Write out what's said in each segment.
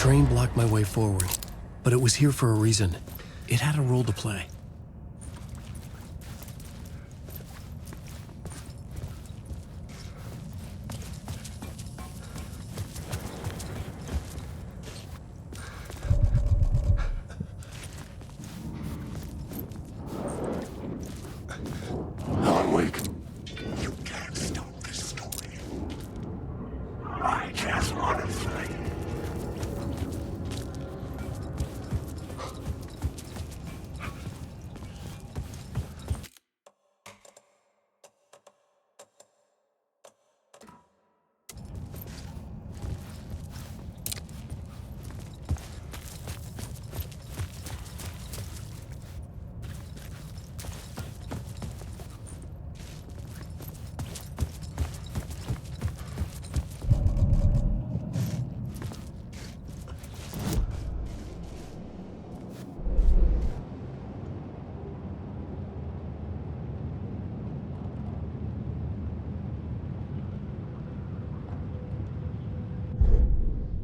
train blocked my way forward, but it was here for a reason. It had a role to play.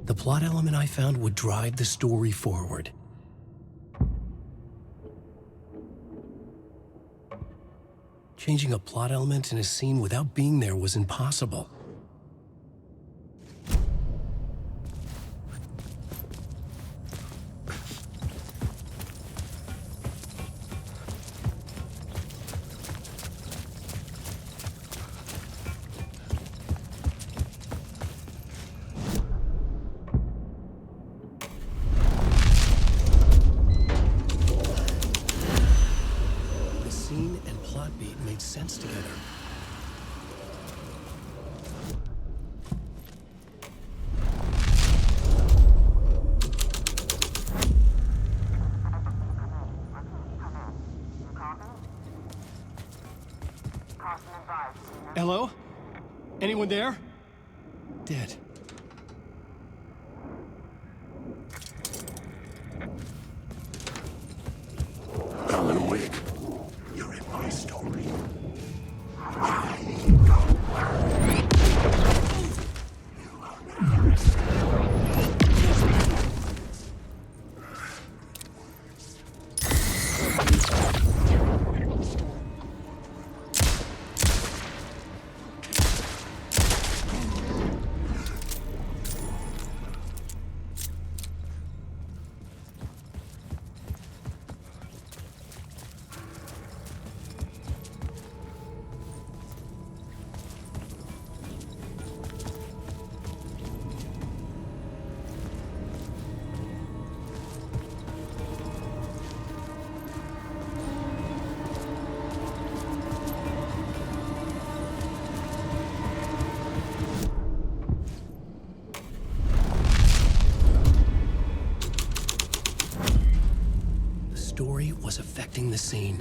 The plot element I found would drive the story forward. Changing a plot element in a scene without being there was impossible. Sense together. Hello? Anyone there? Dead. Alan Wake, you're in my story. Story was affecting the scene.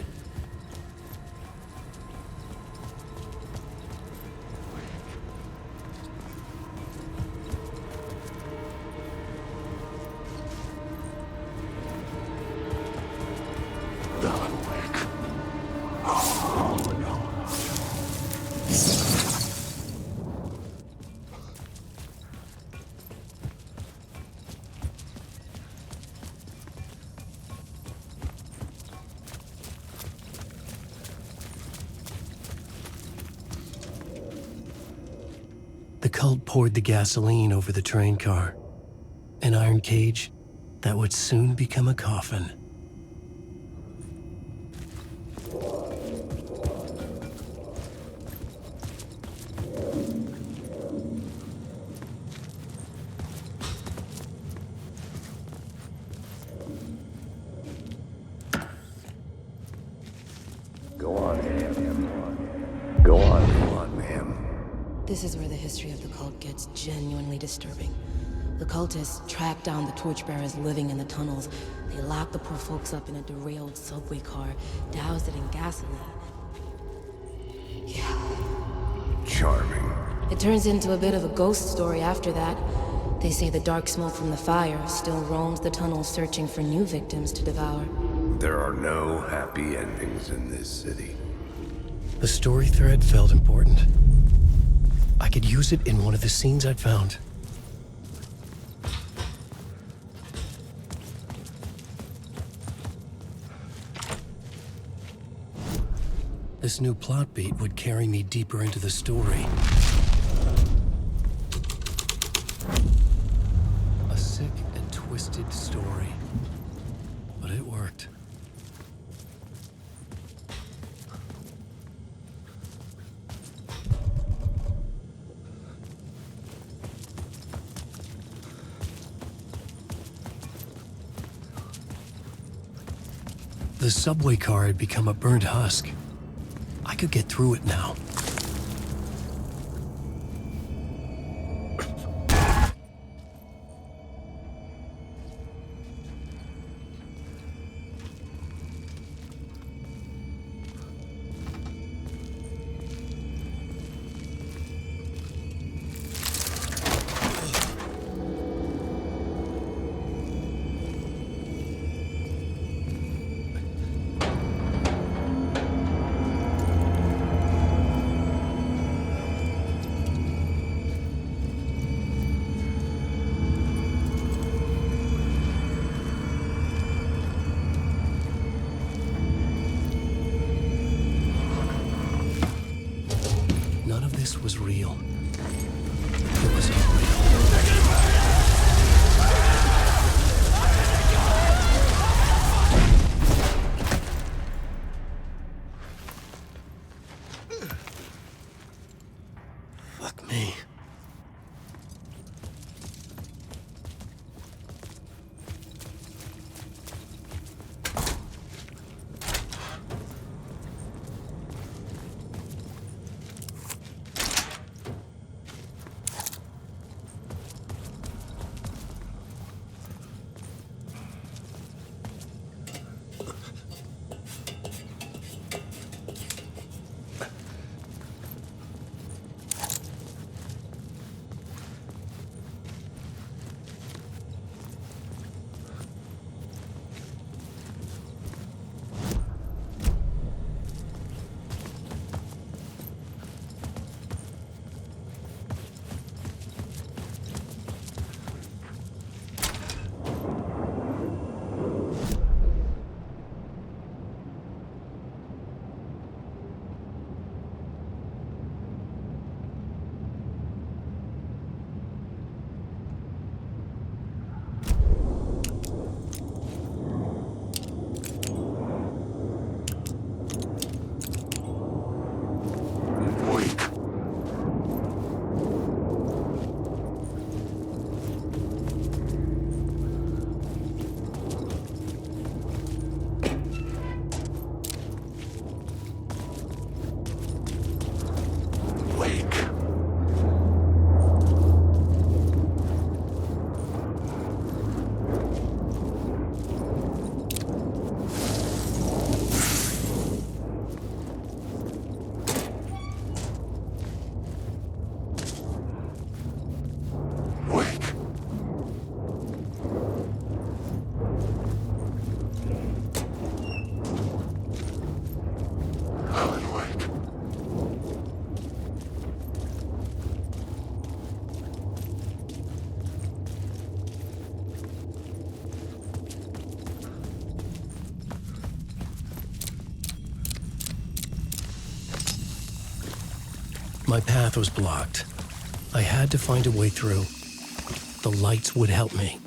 The cult poured the gasoline over the train car, an iron cage that would soon become a coffin. Go on, ma'am. Go on, ma'am. This is where the history of the cult gets genuinely disturbing. The cultists track down the torchbearers living in the tunnels. They lock the poor folks up in a derailed subway car, douse it in gasoline. Yeah. Charming. It turns into a bit of a ghost story after that. They say the dark smoke from the fire still roams the tunnels searching for new victims to devour. There are no happy endings in this city. The story thread felt important. I could use it in one of the scenes I'd found. This new plot beat would carry me deeper into the story. A sick and twisted story. But it worked. The subway car had become a burnt husk. I could get through it now. None of this was real. It was all real. Fuck me. My path was blocked. I had to find a way through. The lights would help me.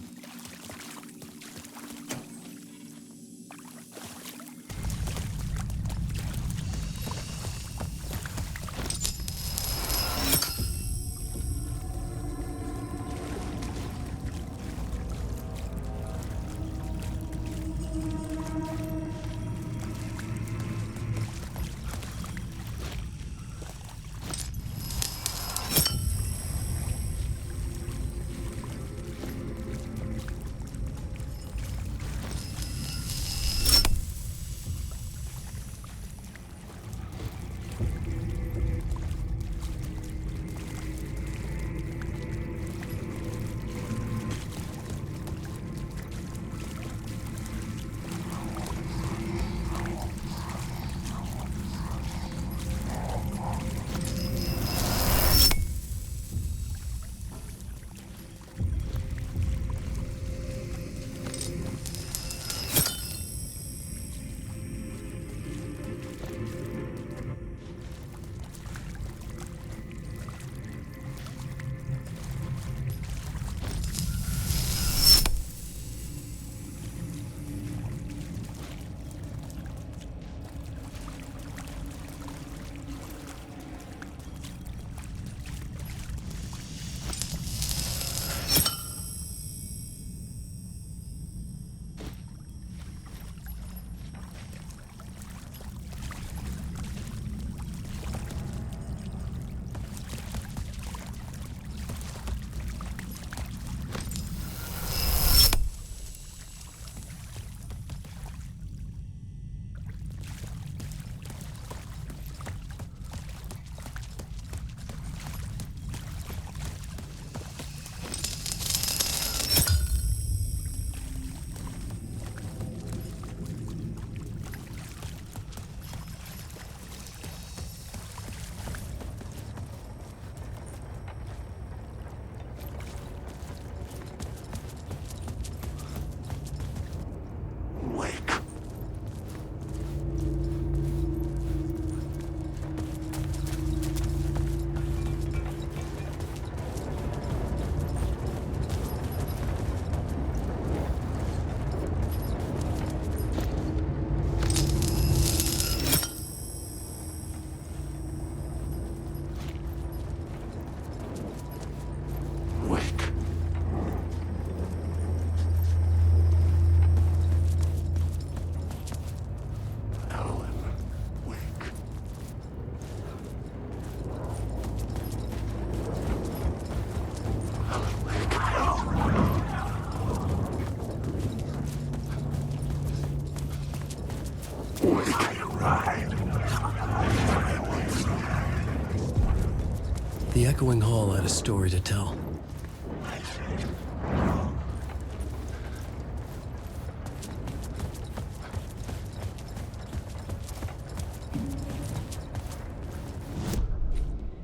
echoing hall had a story to tell.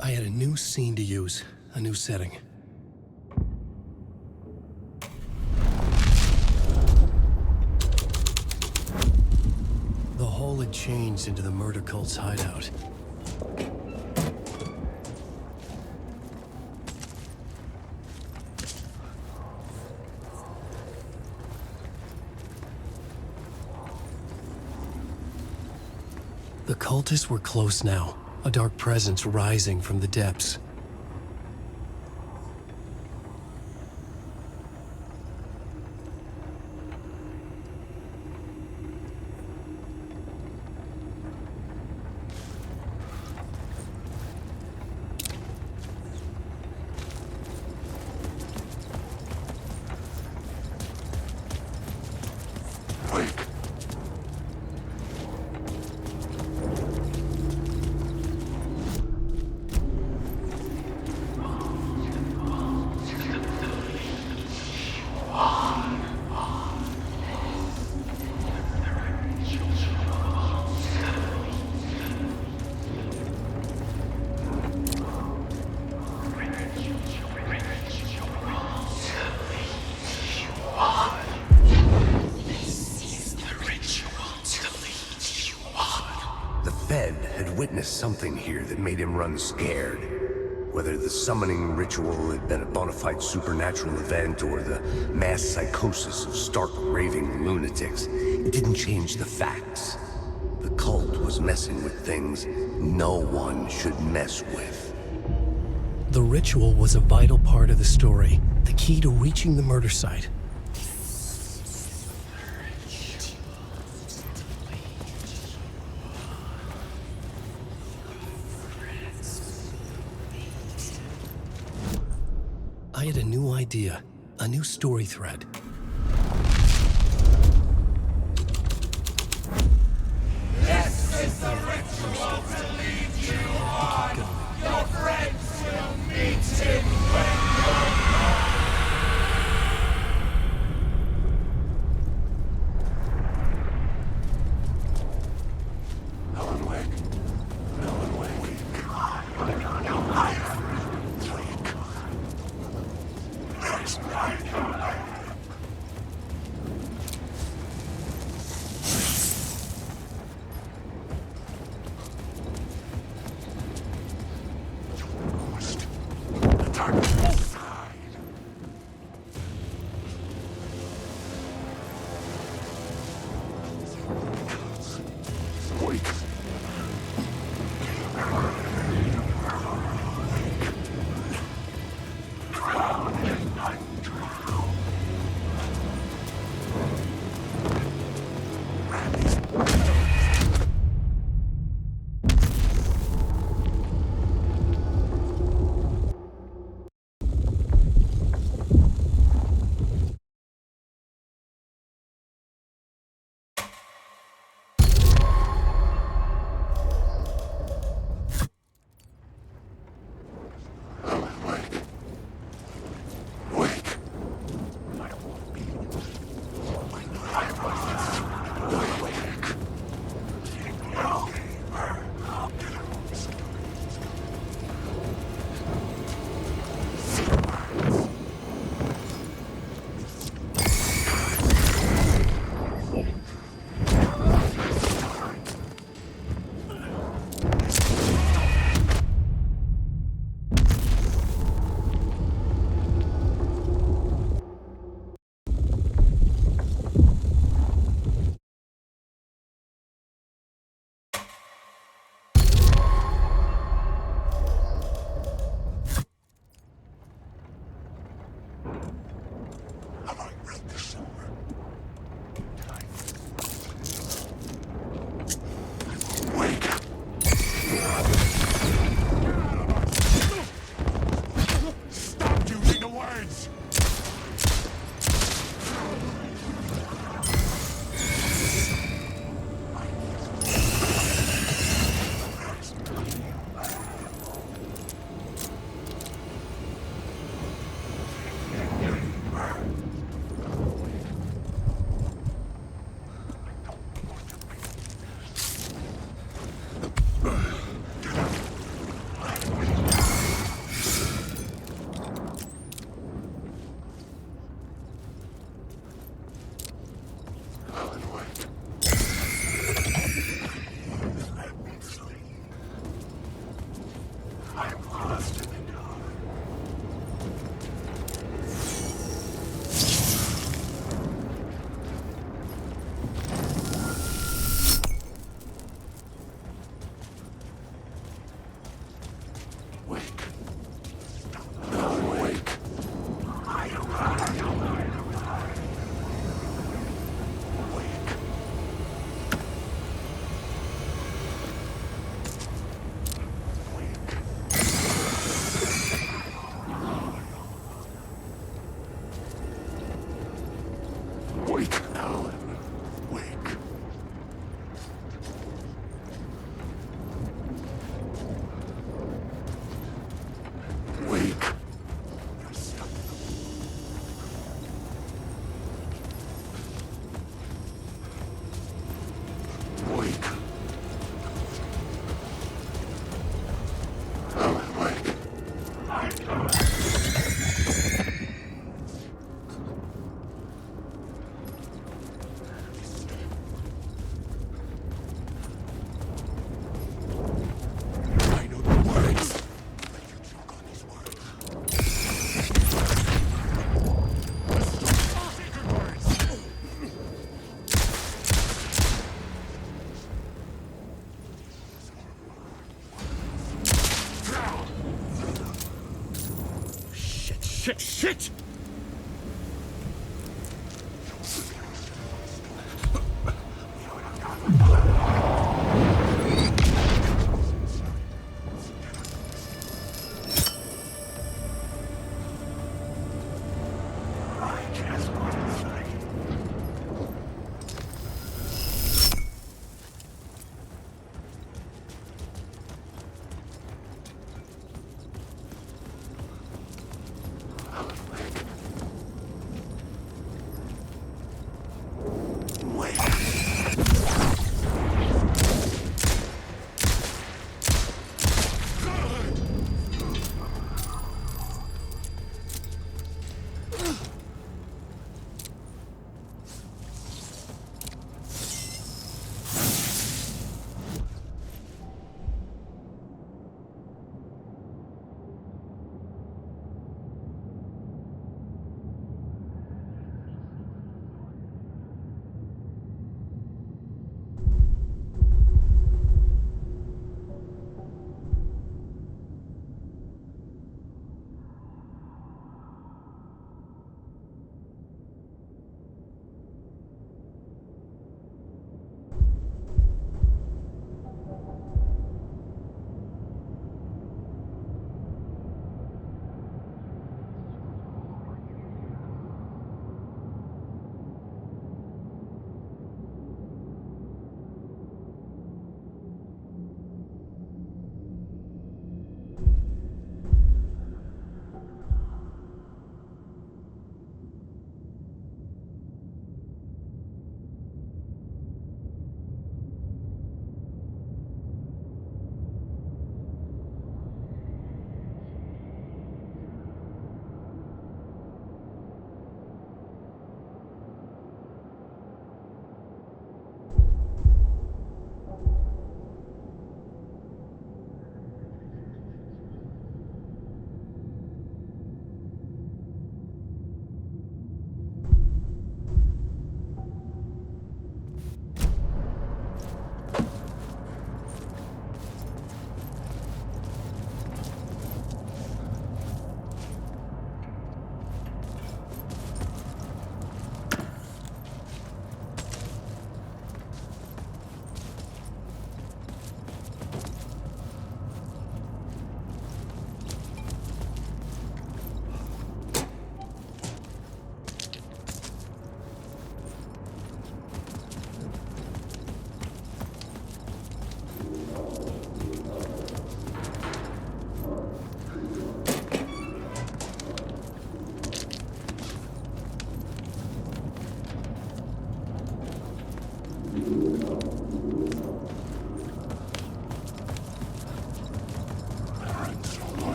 I had a new scene to use, a new setting. The hall had changed into the murder cult's hideout. The cultists were close now, a dark presence rising from the depths. Witnessed something here that made him run scared. Whether the summoning ritual had been a bona fide supernatural event or the mass psychosis of stark raving lunatics, it didn't change the facts. The cult was messing with things no one should mess with. The ritual was a vital part of the story, the key to reaching the murder site. I had a new idea, a new story thread. This is the ritual to lead you on. Your friends will meet him when you're Shit!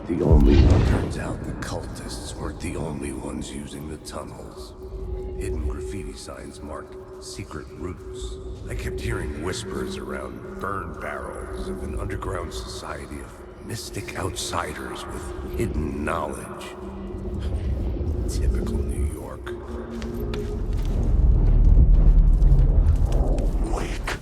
The only one. Turns out the cultists weren't the only ones using the tunnels. Hidden graffiti signs marked secret routes. I kept hearing whispers around burn barrels of an underground society of mystic outsiders with hidden knowledge. Typical New York. Wake.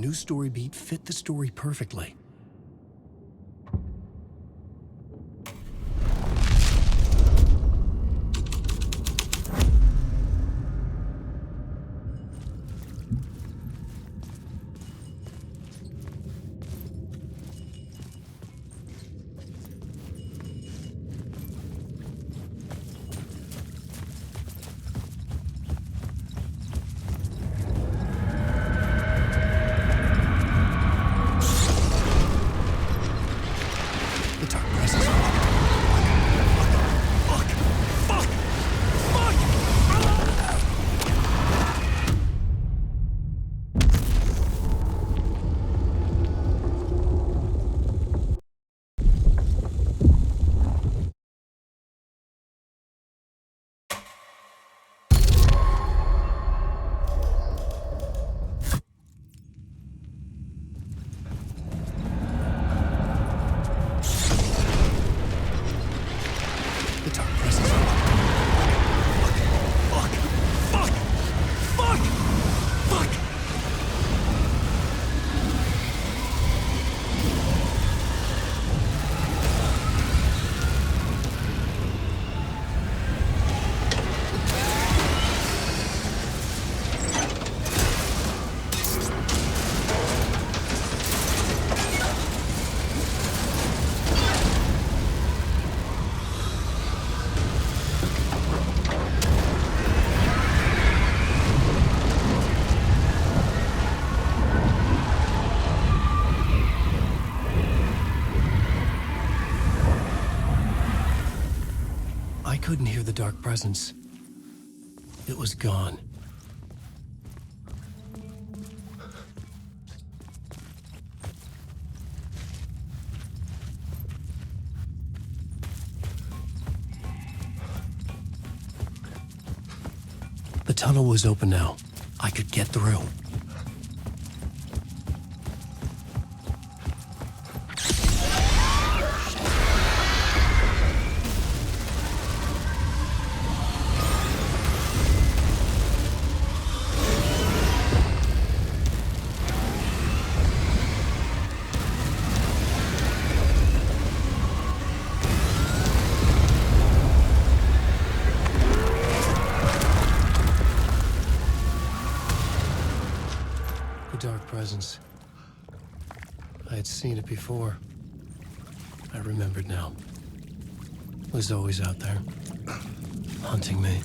new story beat fit the story perfectly. I couldn't hear the dark presence. It was gone. The tunnel was open now. I could get through. Dark presence. I had seen it before. I remembered now. It was always out there, hunting me.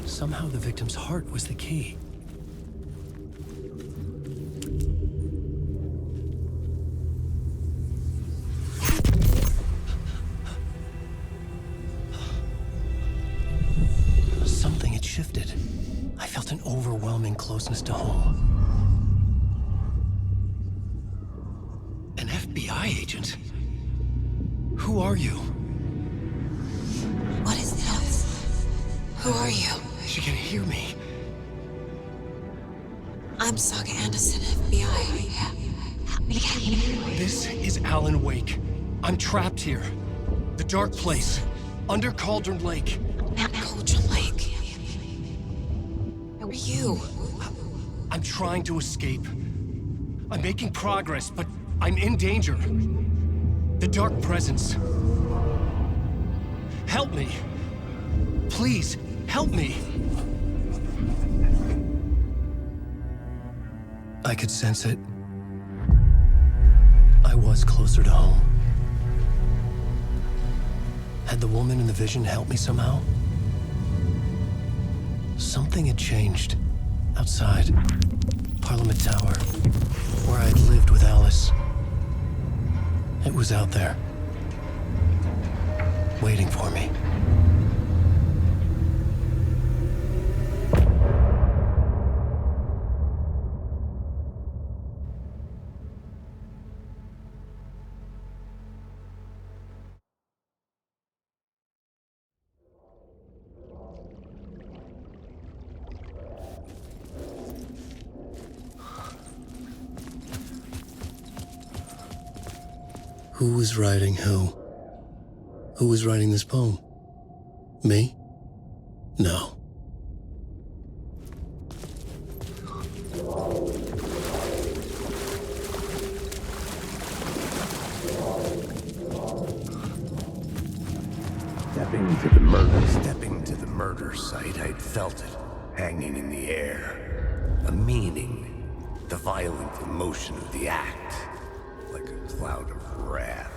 Somehow the victim's heart was the key. Something had shifted. I felt an overwhelming closeness to home. An FBI agent? Who are you? What is this? Who are you? She can hear me. I'm Saga Anderson, FBI. This is Alan Wake. I'm trapped here. The dark place. Under Cauldron Lake. Cauldron Lake. Who are you? I'm trying to escape. I'm making progress, but I'm in danger. The dark presence. Help me. Please, help me. I could sense it. I was closer to home. Had the woman in the vision helped me somehow? Something had changed. Outside. Parliament Tower. Where I had lived with Alice. It was out there. Waiting for me. Who was writing who? Who was writing this poem? Me? No. Stepping to the murder site, I'd felt it, hanging in the air. A meaning, the violent emotion of the act, like a cloud of wrath.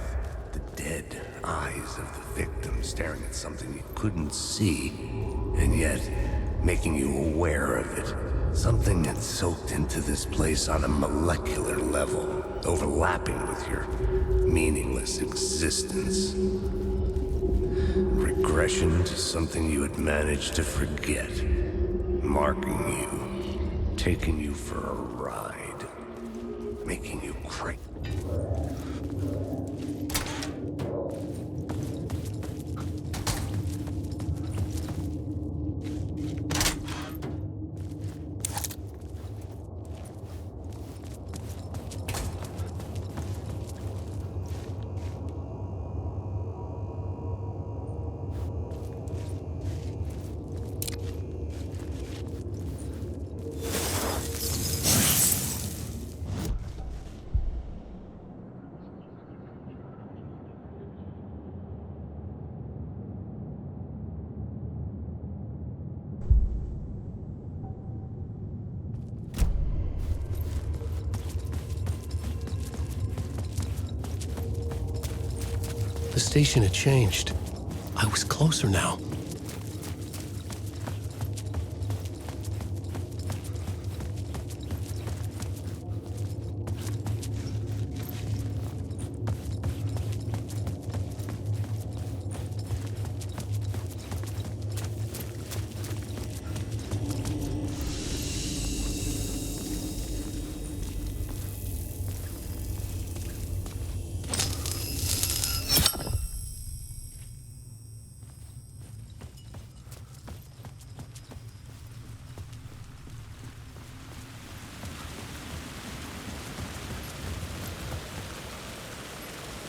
The dead eyes of the victim staring at something you couldn't see, and yet making you aware of it. Something that soaked into this place on a molecular level, overlapping with your meaningless existence. Regression to something you had managed to forget. Marking you, taking you for a ride, making you crazy. The station had changed. I was closer now.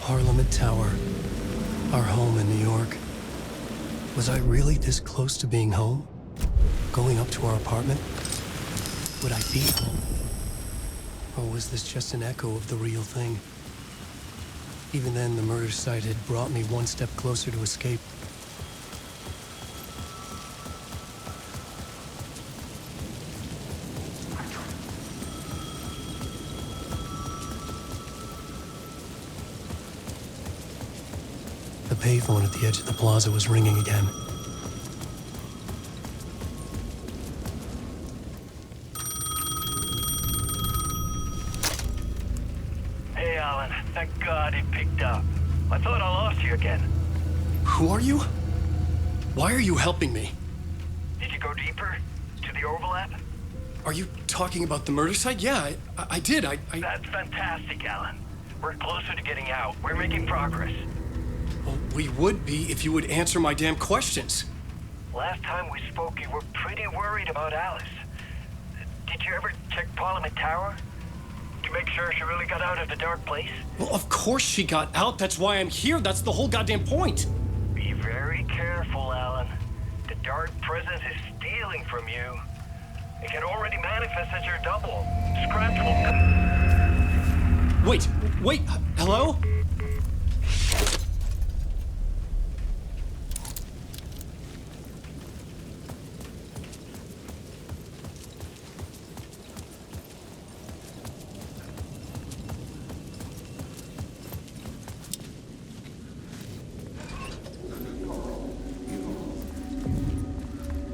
Parliament Tower, our home in New York. Was I really this close to being home? Going up to our apartment? Would I be home? Or was this just an echo of the real thing? Even then, the murder site had brought me one step closer to escape. The payphone at the edge of the plaza was ringing again. Hey, Alan. Thank God it picked up. I thought I lost you again. Who are you? Why are you helping me? Did you go deeper? To the overlap? Are you talking about the murder site? Yeah, I did. That's fantastic, Alan. We're closer to getting out. We're making progress. Well, we would be if you would answer my damn questions. Last time we spoke, you were pretty worried about Alice. Did you ever check Parliament Tower? To make sure she really got out of the dark place? Well, of course she got out. That's why I'm here. That's the whole goddamn point. Be very careful, Alan. The dark presence is stealing from you. It can already manifest as your double. Scratch will... Wait, hello?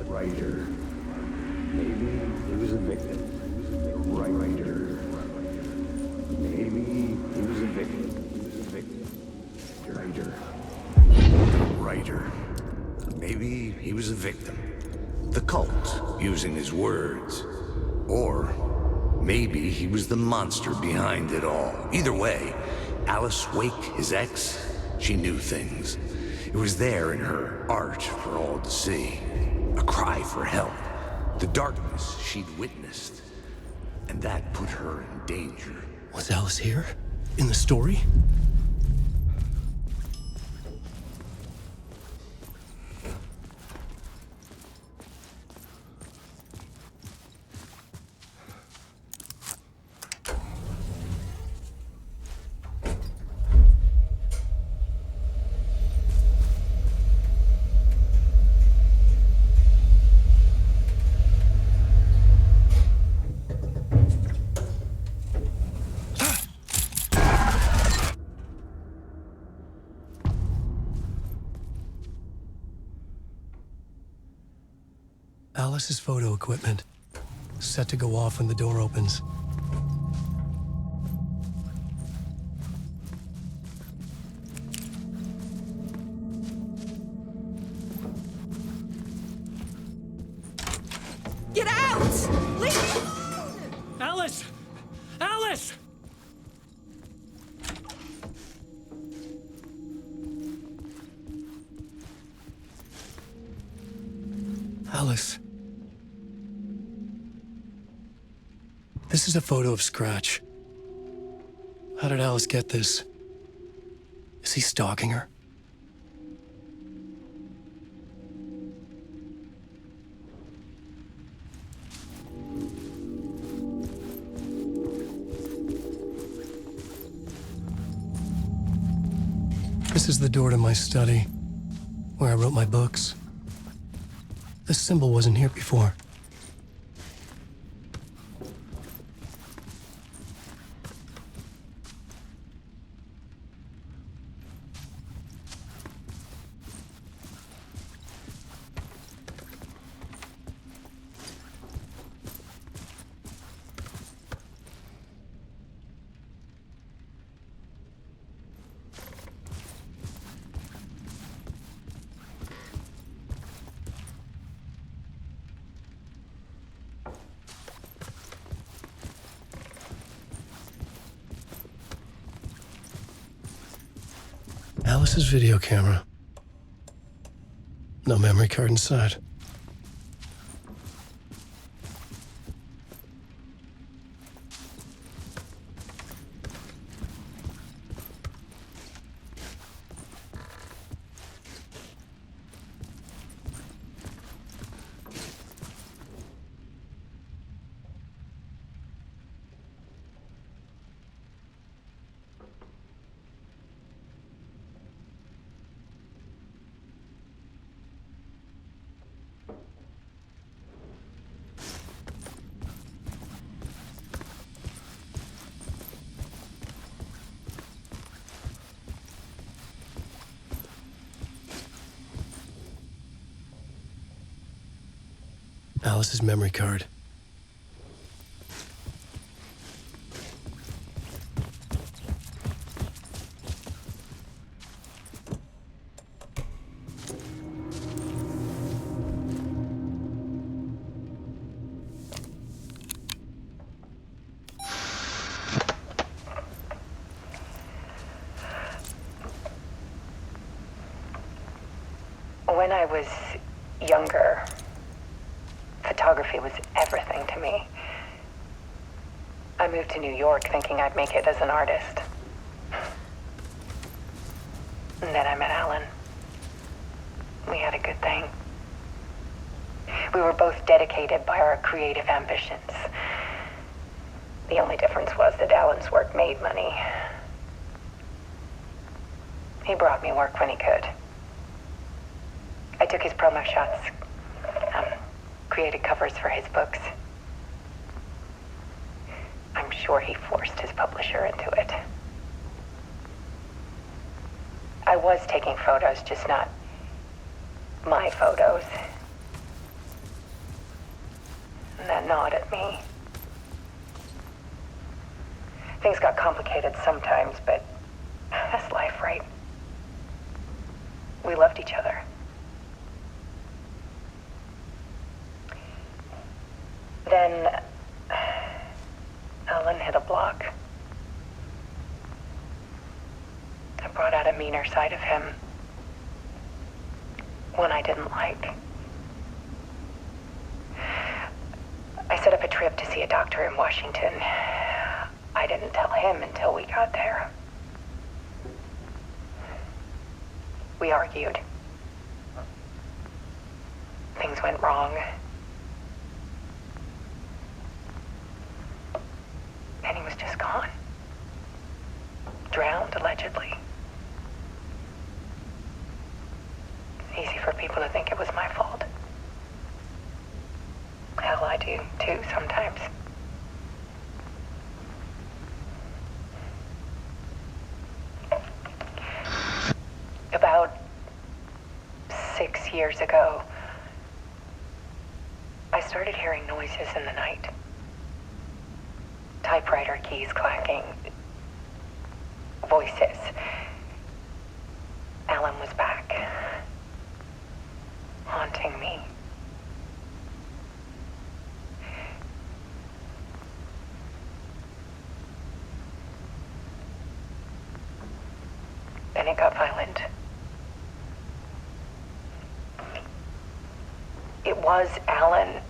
Writer. Maybe he was a victim. Writer. Maybe he was a victim. Writer. Maybe he was a victim. The cult, using his words. Or maybe he was the monster behind it all. Either way, Alice Wake, his ex, she knew things. It was there in her art for all to see. A cry for help. The darkness she'd witnessed. And that put her in danger. Was Alice here? In the story? Alice's photo equipment, set to go off when the door opens. Get out! Leave me alone! Alice! Alice! Alice. This is a photo of Scratch. How did Alice get this? Is he stalking her? This is the door to my study, where I wrote my books. This symbol wasn't here before. Alice's video camera. No memory card inside. Alice's memory card. When I was younger, photography was everything to me. I moved to New York thinking I'd make it as an artist. And then I met Alan. We had a good thing. We were both dedicated by our creative ambitions. The only difference was that Alan's work made money. He brought me work when he could. I took his promo shots, created covers for his books. I'm sure he forced his publisher into it. I was taking photos, just not my photos. And that gnawed at me. Things got complicated sometimes, but that's life, right? We loved each other. Then Alan hit a block. I brought out a meaner side of him. One I didn't like. I set up a trip to see a doctor in Washington. I didn't tell him until we got there. We argued. Things went wrong. And he was just gone. Drowned, allegedly. Easy for people to think it was my fault. Hell, I do too sometimes. About 6 years ago, started hearing noises in the night. Typewriter keys clacking. Voices. Alan was back. Haunting me. Then it got violent. It was Alan.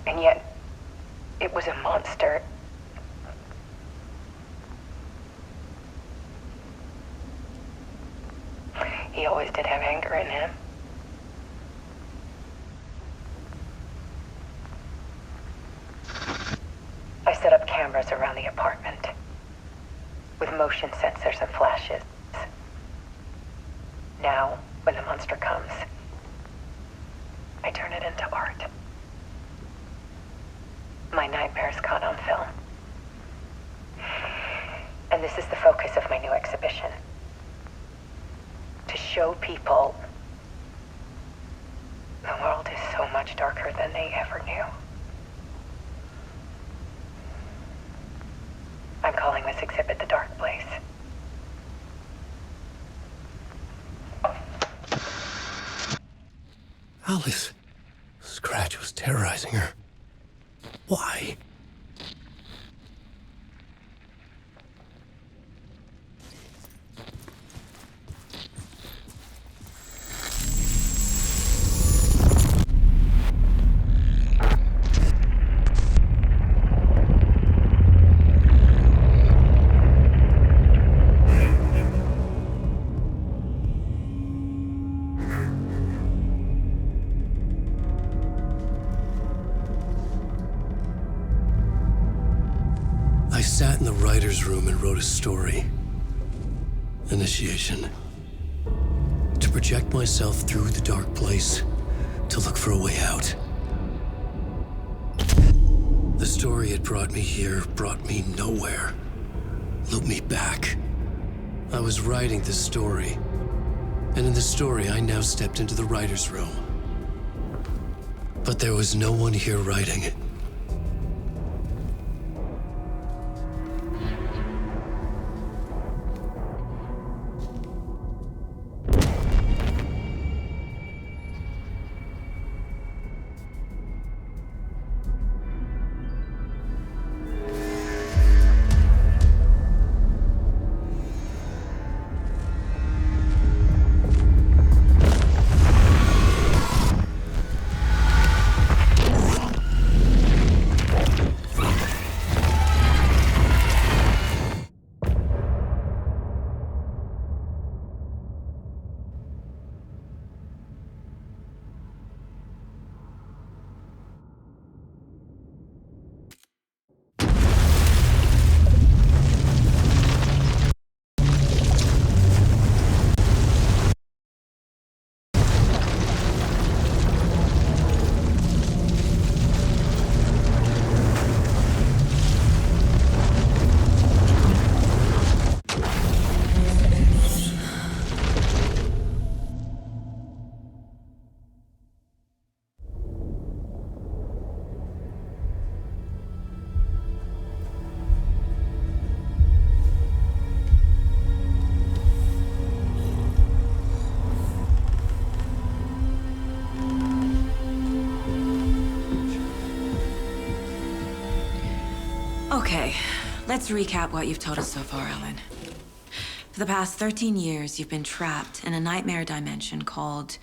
And yet, it was a monster. He always did have anger in him. I set up cameras around the apartment with motion sensors and flashes. Now, when the monster comes, I turn it into art. My nightmares caught on film. And this is the focus of my new exhibition. To show people the world is so much darker than they ever knew. I'm calling this exhibit The Dark Place. Alice. Scratch was terrorizing her. Why? I sat in the writer's room and wrote a story. Initiation. To project myself through the dark place, to look for a way out. The story had brought me here, brought me nowhere. Looped me back. I was writing the story. And in the story, I now stepped into the writer's room. But there was no one here writing it. Okay, let's recap what you've told us so far, Alan. For the past 13 years, you've been trapped in a nightmare dimension called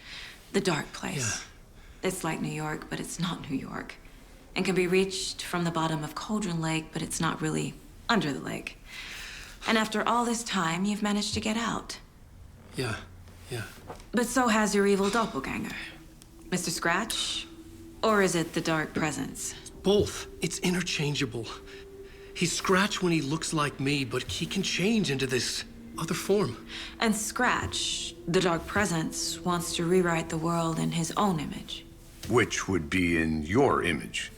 the Dark Place. Yeah. It's like New York, but it's not New York. And can be reached from the bottom of Cauldron Lake, but it's not really under the lake. And after all this time, you've managed to get out. Yeah. But so has your evil doppelganger. Mr. Scratch? Or is it the Dark Presence? Both. It's interchangeable. He's Scratch when he looks like me, but he can change into this other form. And Scratch, the Dark Presence, wants to rewrite the world in his own image. Which would be in your image,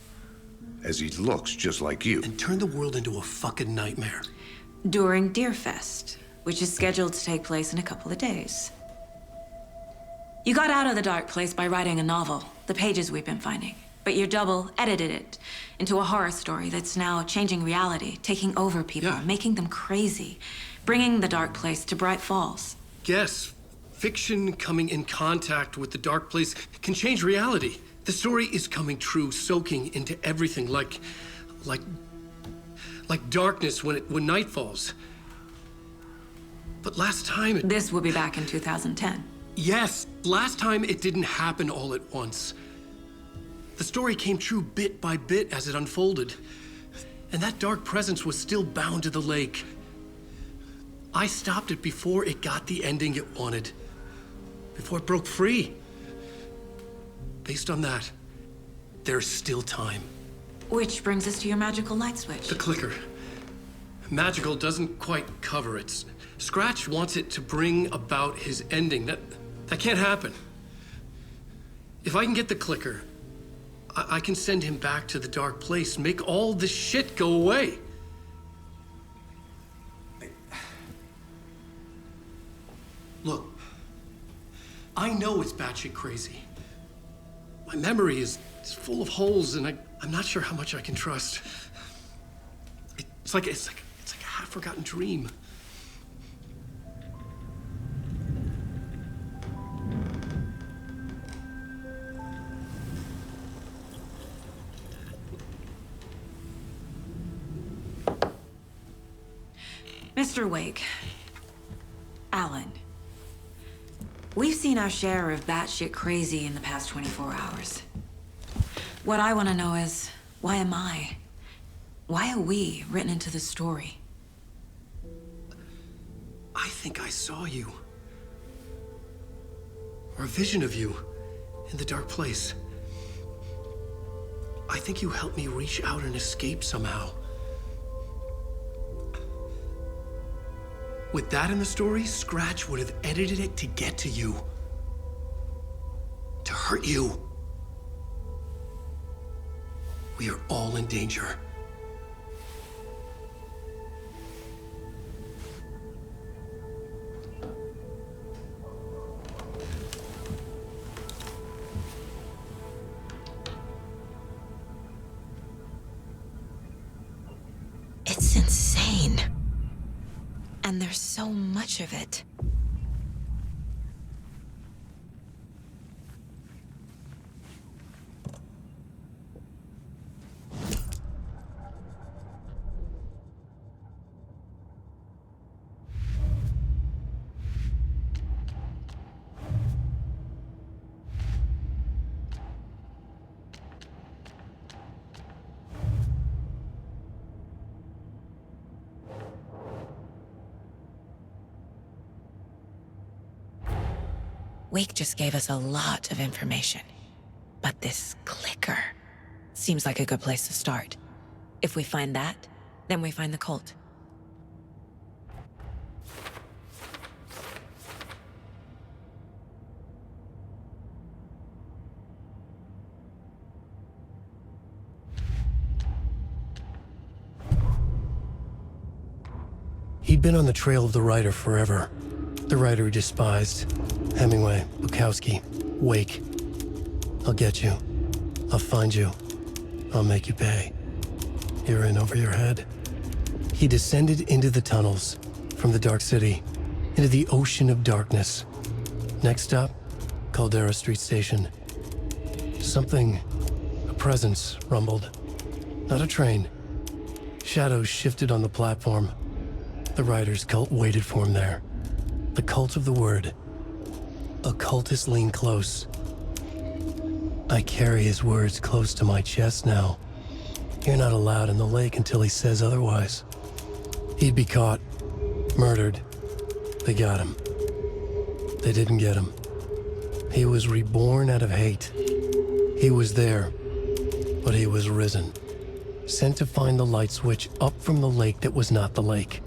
as he looks just like you. And turn the world into a fucking nightmare. During Deerfest, which is scheduled to take place in a couple of days. You got out of the dark place by writing a novel, the pages we've been finding. But your double edited it into a horror story that's now changing reality, taking over people, making them crazy, bringing the dark place to Bright Falls. Yes, fiction coming in contact with the dark place can change reality. The story is coming true, soaking into everything like darkness when night falls. But last time This will be back in 2010. Yes, last time it didn't happen all at once. The story came true bit by bit as it unfolded. And that dark presence was still bound to the lake. I stopped it before it got the ending it wanted. Before it broke free. Based on that, there's still time. Which brings us to your magical light switch. The clicker. Magical doesn't quite cover it. Scratch wants it to bring about his ending. That can't happen. If I can get the clicker, I can send him back to the dark place, make all this shit go away. Look, I know it's batshit crazy. My memory is full of holes, and I'm not sure how much I can trust. It's like a half-forgotten dream. Mr. Wake, Alan, we've seen our share of batshit crazy in the past 24 hours. What I want to know is, why am I? Why are we written into the story? I think I saw you. Or a vision of you in the dark place. I think you helped me reach out and escape somehow. With that in the story, Scratch would have edited it to get to you. To hurt you. We are all in danger. It's insane. And there's so much of it. Wake just gave us a lot of information. But this clicker seems like a good place to start. If we find that, then we find the cult. He'd been on the trail of the writer forever. The writer he despised. Hemingway, Bukowski, Wake. I'll get you. I'll find you. I'll make you pay. You're in over your head. He descended into the tunnels, from the Dark City, into the ocean of darkness. Next stop, Caldera Street Station. Something, a presence, rumbled. Not a train. Shadows shifted on the platform. The writer's cult waited for him there. The cult of the word. Occultists lean close. I carry his words close to my chest now. You're not allowed in the lake until he says otherwise. He'd be caught, murdered. They got him. They didn't get him. He was reborn out of hate. He was there, but he was risen. Sent to find the light switch up from the lake that was not the lake.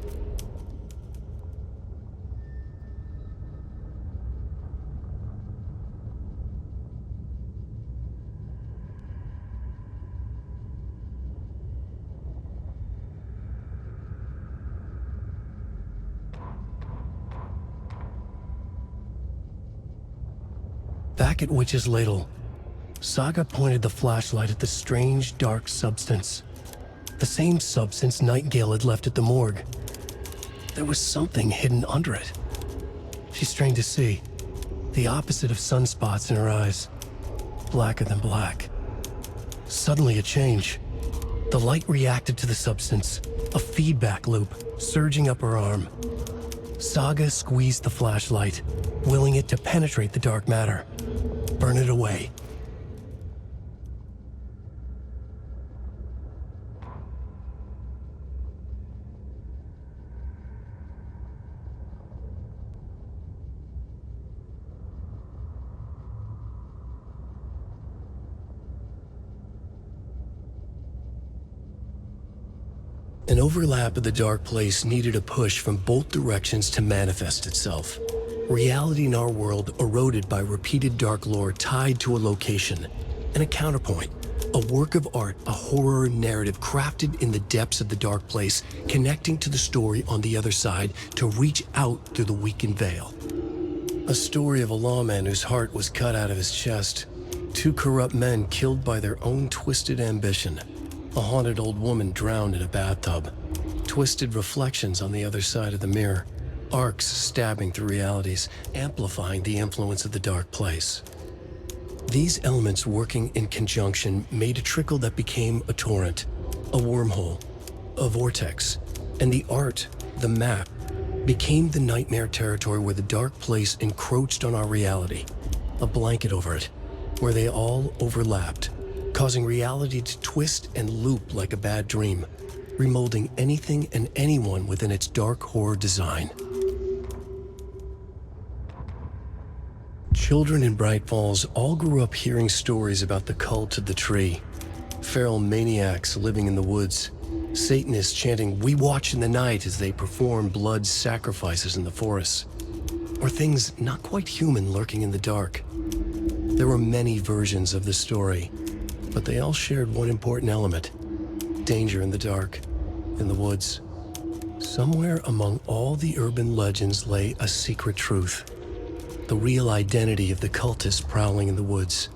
Back at Witch's Ladle, Saga pointed the flashlight at the strange, dark substance. The same substance Nightingale had left at the morgue. There was something hidden under it. She strained to see. The opposite of sunspots in her eyes. Blacker than black. Suddenly a change. The light reacted to the substance, a feedback loop surging up her arm. Saga squeezed the flashlight, willing it to penetrate the dark matter, burn it away. An overlap of the dark place needed a push from both directions to manifest itself. Reality in our world eroded by repeated dark lore tied to a location, and a counterpoint, a work of art, a horror narrative crafted in the depths of the dark place, connecting to the story on the other side to reach out through the weakened veil. A story of a lawman whose heart was cut out of his chest, two corrupt men killed by their own twisted ambition, a haunted old woman drowned in a bathtub, twisted reflections on the other side of the mirror, arcs stabbing through realities, amplifying the influence of the dark place. These elements working in conjunction made a trickle that became a torrent, a wormhole, a vortex, and the art, the map, became the nightmare territory where the dark place encroached on our reality, a blanket over it, where they all overlapped, causing reality to twist and loop like a bad dream, remolding anything and anyone within its dark horror design. Children in Bright Falls all grew up hearing stories about the cult of the tree, feral maniacs living in the woods, Satanists chanting, "We watch in the night" as they perform blood sacrifices in the forests, or things not quite human lurking in the dark. There were many versions of the story, but they all shared one important element: danger in the dark, in the woods. Somewhere among all the urban legends lay a secret truth. The real identity of the cultists prowling in the woods.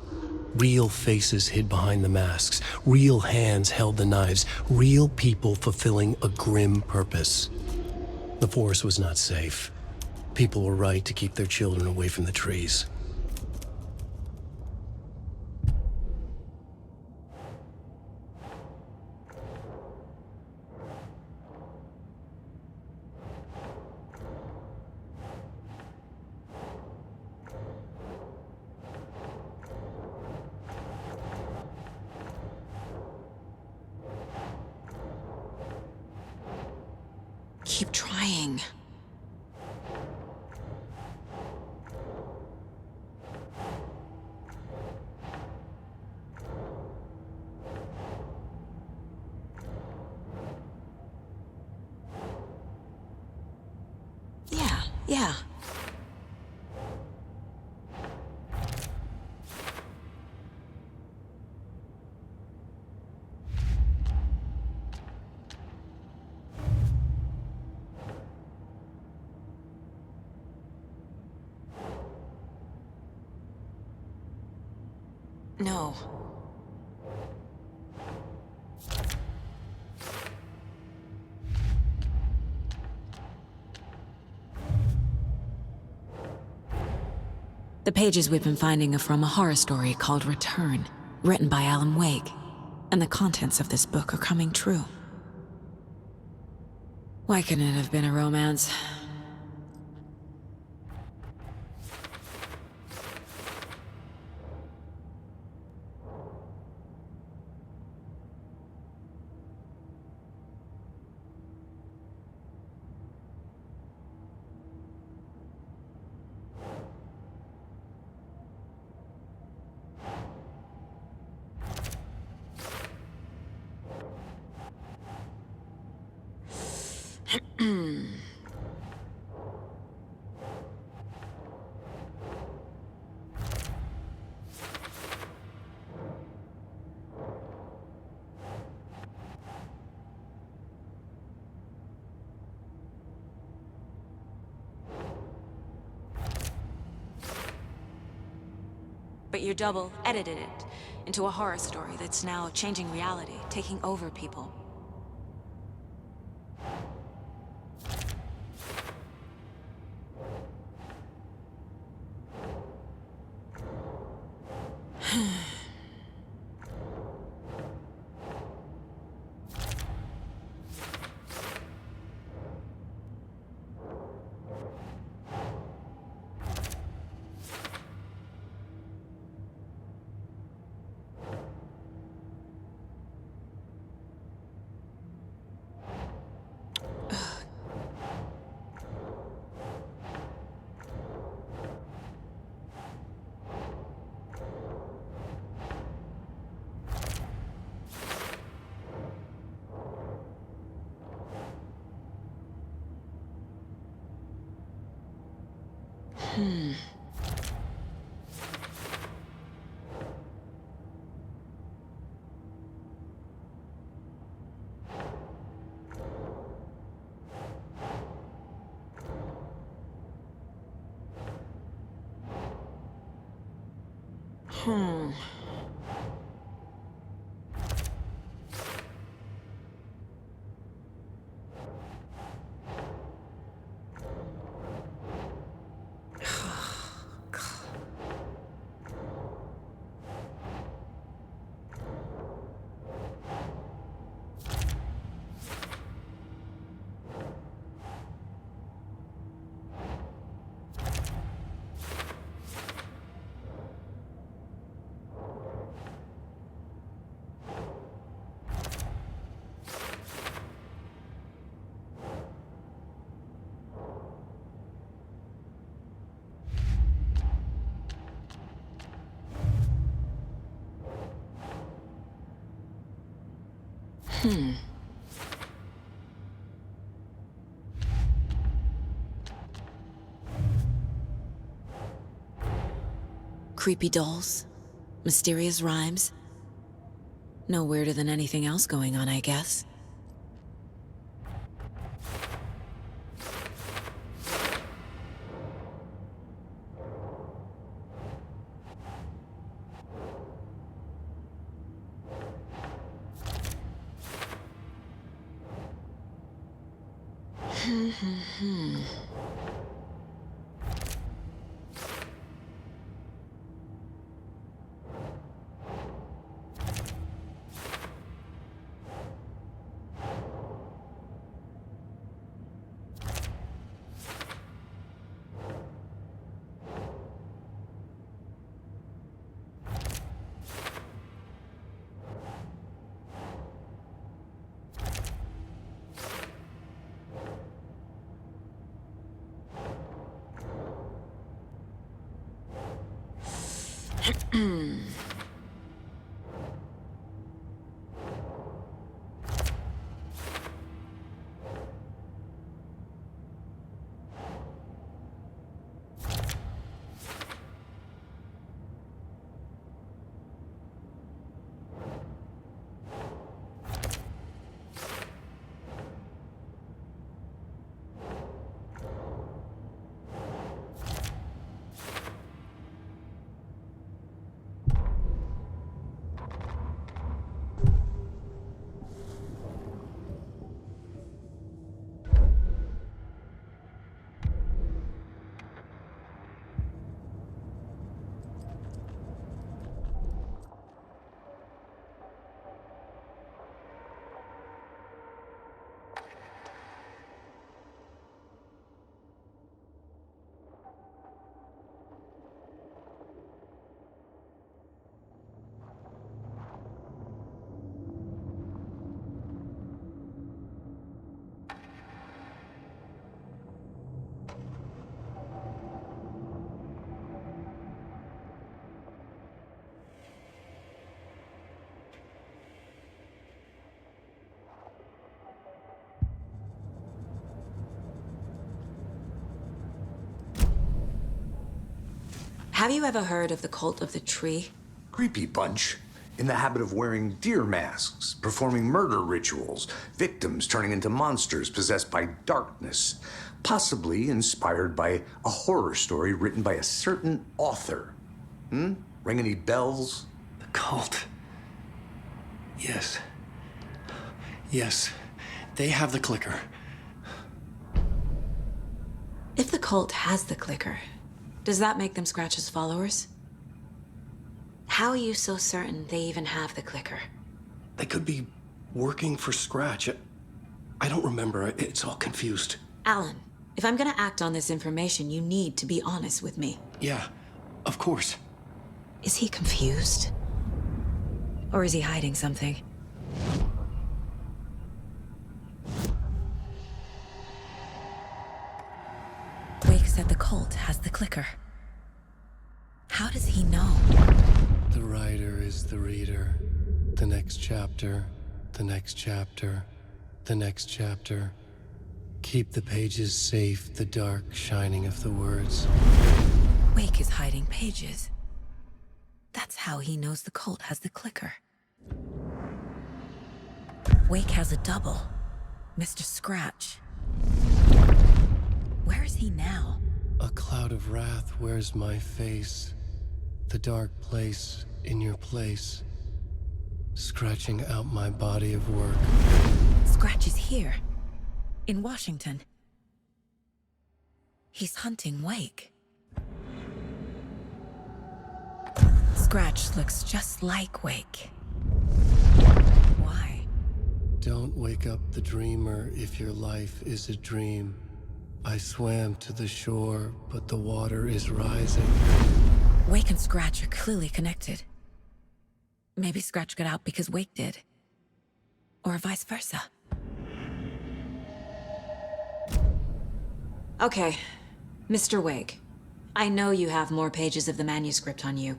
Real faces hid behind the masks. Real hands held the knives. Real people fulfilling a grim purpose. The forest was not safe. People were right to keep their children away from the trees. Keep trying. Yeah. No. The pages we've been finding are from a horror story called Return, written by Alan Wake, and the contents of this book are coming true. Why couldn't it have been a romance? But your double edited it into a horror story that's now changing reality, taking over people. Creepy dolls, mysterious rhymes. No weirder than anything else going on, I guess. Have you ever heard of the Cult of the Tree? Creepy bunch. In the habit of wearing deer masks, performing murder rituals, victims turning into monsters possessed by darkness, possibly inspired by a horror story written by a certain author. Ring any bells? The cult. Yes. Yes. They have the clicker. If the cult has the clicker, does that make them Scratch's followers? How are you so certain they even have the clicker? They could be working for Scratch. I don't remember. It's all confused. Alan, if I'm gonna act on this information, you need to be honest with me. Yeah, of course. Is he confused? Or is he hiding something? Wake said the cult has the clicker. How does he know? The writer is the reader. The next chapter, the next chapter, the next chapter. Keep the pages safe, the dark shining of the words. Wake is hiding pages. That's how he knows the cult has the clicker. Wake has a double. Mr. Scratch. Where is he now? A cloud of wrath wears my face. The dark place in your place. Scratching out my body of work. Scratch is here. In Washington. He's hunting Wake. Scratch looks just like Wake. Why? Don't wake up the dreamer if your life is a dream. I swam to the shore, but the water is rising. Wake and Scratch are clearly connected. Maybe Scratch got out because Wake did. Or vice versa. Okay, Mr. Wake. I know you have more pages of the manuscript on you.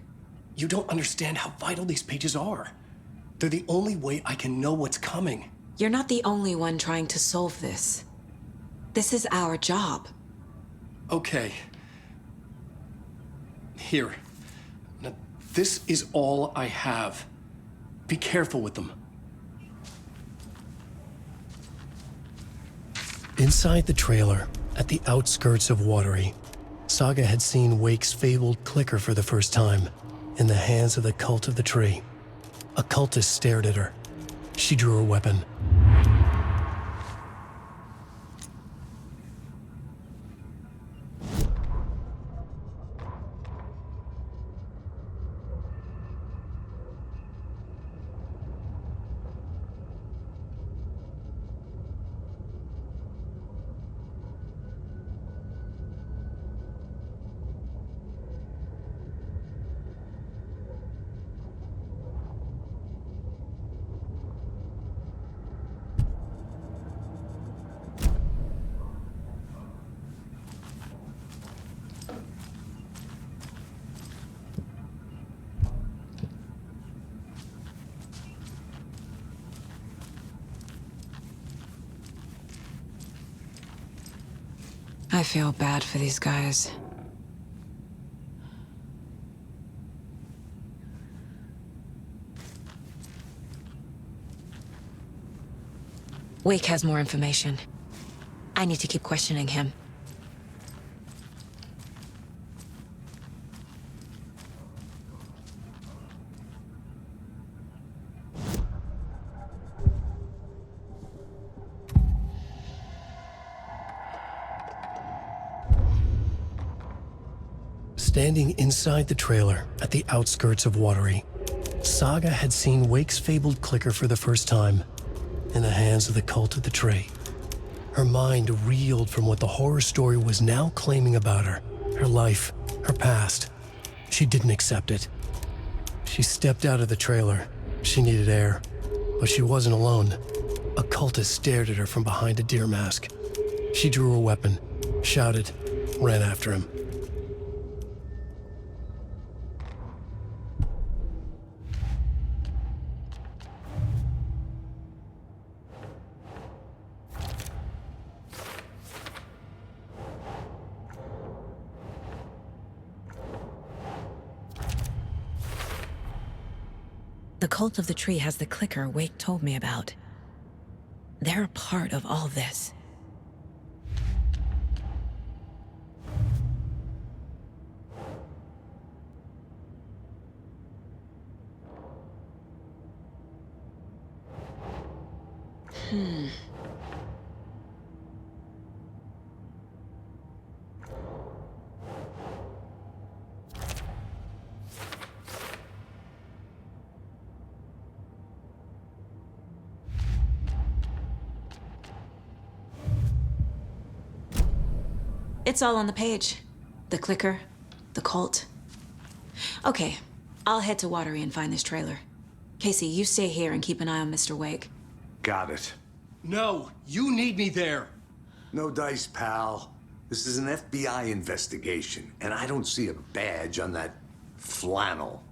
You don't understand how vital these pages are. They're the only way I can know what's coming. You're not the only one trying to solve this. This is our job. Okay. Here. Now, this is all I have. Be careful with them. Inside the trailer, at the outskirts of Watery, Saga had seen Wake's fabled clicker for the first time, in the hands of the Cult of the Tree. A cultist stared at her. She drew her weapon. I feel bad for these guys. Wake has more information. I need to keep questioning him. Standing inside the trailer at the outskirts of Watery, Saga had seen Wake's fabled clicker for the first time, in the hands of the Cult of the Tree. Her mind reeled from what the horror story was now claiming about her, her life, her past. She didn't accept it. She stepped out of the trailer. She needed air, but she wasn't alone. A cultist stared at her from behind a deer mask. She drew her weapon, shouted, ran after him. The Cult of the Tree has the clicker Wake told me about. They're a part of all this. It's all on the page. The clicker, the cult. Okay, I'll head to Watery and find this trailer. Casey, you stay here and keep an eye on Mr. Wake. Got it. No, you need me there. No dice, pal. This is an FBI investigation, and I don't see a badge on that flannel.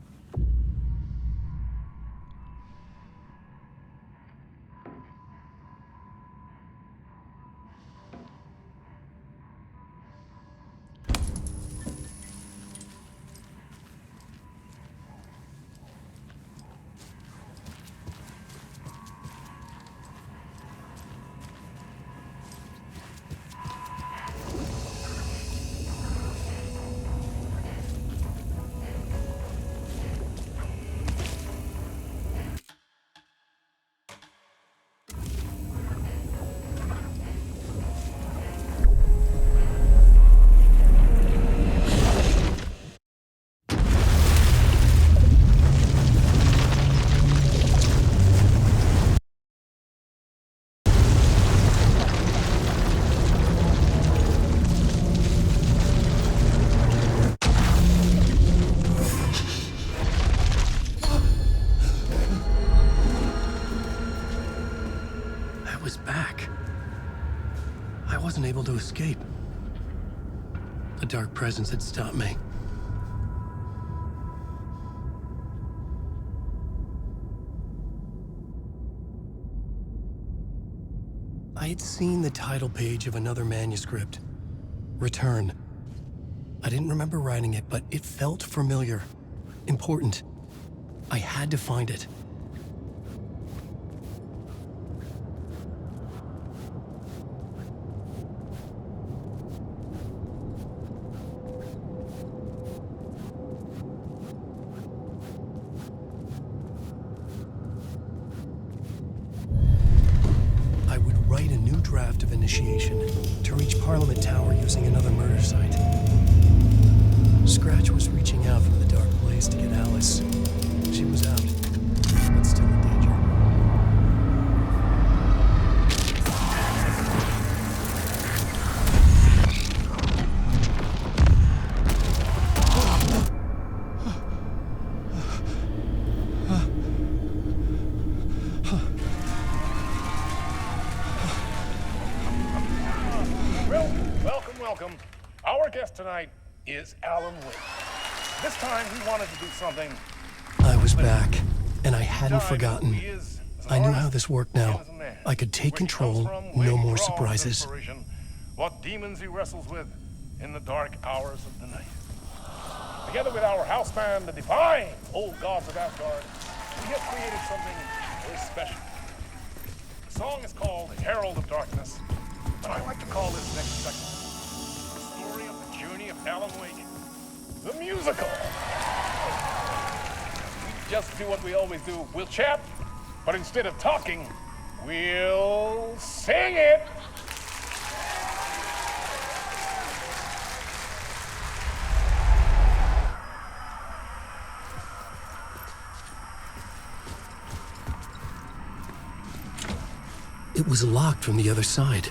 Was back. I wasn't able to escape. A dark presence had stopped me. I had seen the title page of another manuscript. Return. I didn't remember writing it, but it felt familiar. Important. I had to find it. Draft of initiation to reach Parliament Tower using another murder site. Scratch was reaching out from the dark place to get Alice. She was out, but still in danger. Welcome. Our guest tonight is Alan Wake. This time he wanted to do something. I was back, and I hadn't forgotten. I knew how this worked now. I could take control, no more surprises. What demons he wrestles with in the dark hours of the night. Together with our house band, the divine old gods of Asgard, we have created something very special. The song is called Herald of Darkness, but I like to call this next section of Alan Wake, the musical. We just do what we always do. We'll chat, but instead of talking, we'll sing it. It was locked from the other side.